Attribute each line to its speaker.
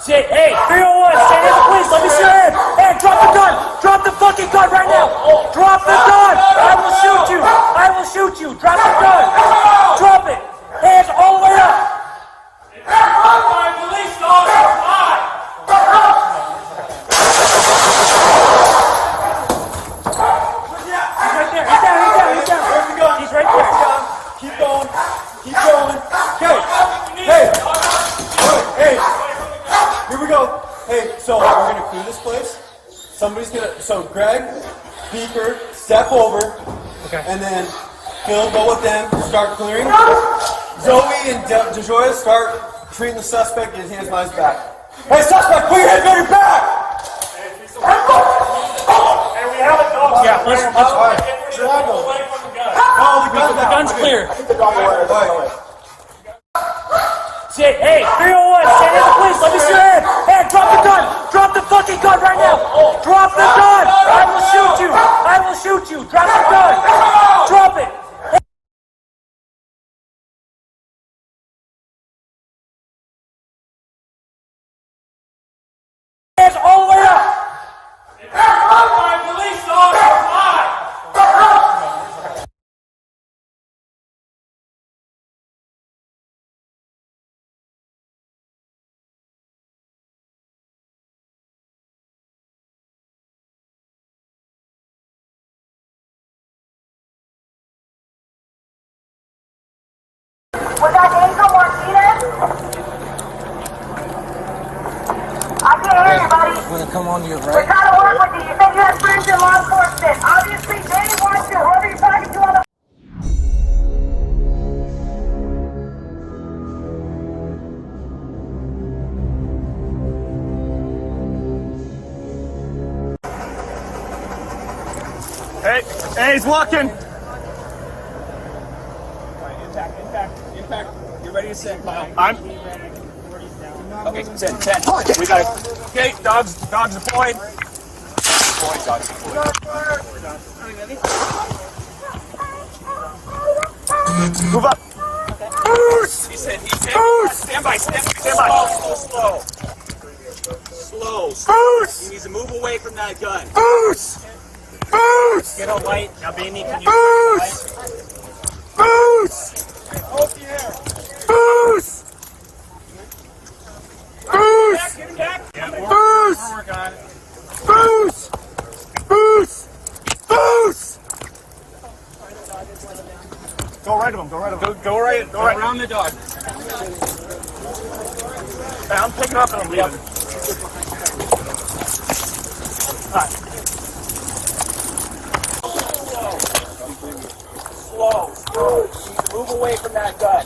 Speaker 1: Say, hey, 301, stand in the police, let me see your hand. Hey, drop the gun. Drop the fucking gun right now. Drop the gun. I will shoot you. I will shoot you. Drop the gun. Drop it. Hands all the way up. My police officer, fly. He's right there. He's down. He's down. Where's the gun? He's right there.
Speaker 2: Keep going. Keep going. Okay. Hey. Hey. Here we go. Hey, so we're gonna clear this place. Somebody's gonna. So Greg, Beaker, step over.
Speaker 1: Okay.
Speaker 2: And then Phil, go with them. Start clearing. Zoe and DeJoya start treating the suspect. Get his hands behind his back. Hey, suspect, put your hands behind your back.
Speaker 1: Hey, we have a dog. Yeah, let's
Speaker 2: Drag him.
Speaker 1: The gun's clear.
Speaker 2: Keep the dog away.
Speaker 1: Say, hey, 301, stand in the police, let me see your hand. Hey, drop the gun. Drop the fucking gun right now. Drop the gun. I will shoot you. I will shoot you. Drop the gun. Drop it. Hands all the way up. My police officer, fly.
Speaker 3: Was that Angel Martinez? I can't hear you, buddy.
Speaker 4: I'm gonna come on to your
Speaker 3: We're
Speaker 4: right.
Speaker 3: trying to work with you. You said you had friends in law enforcement. Obviously, they want you. Whoever you're talking to on the...
Speaker 2: Hey, he's walking.
Speaker 5: Impact. You're ready to send, Kyle.
Speaker 1: Okay, 10. We got it. Okay, dogs deployed. Dogs deployed.
Speaker 2: Move up.
Speaker 1: He said. Stand by. Slow. He needs to move away from that gun. Get a light. Now, Baby, can you... Get back. Yeah, we're working on it.
Speaker 2: Go right of him. Go right.
Speaker 1: Go around the dog.
Speaker 2: Hey, I'm picking up and I'm leaving.
Speaker 1: Slow. Move away from that gun.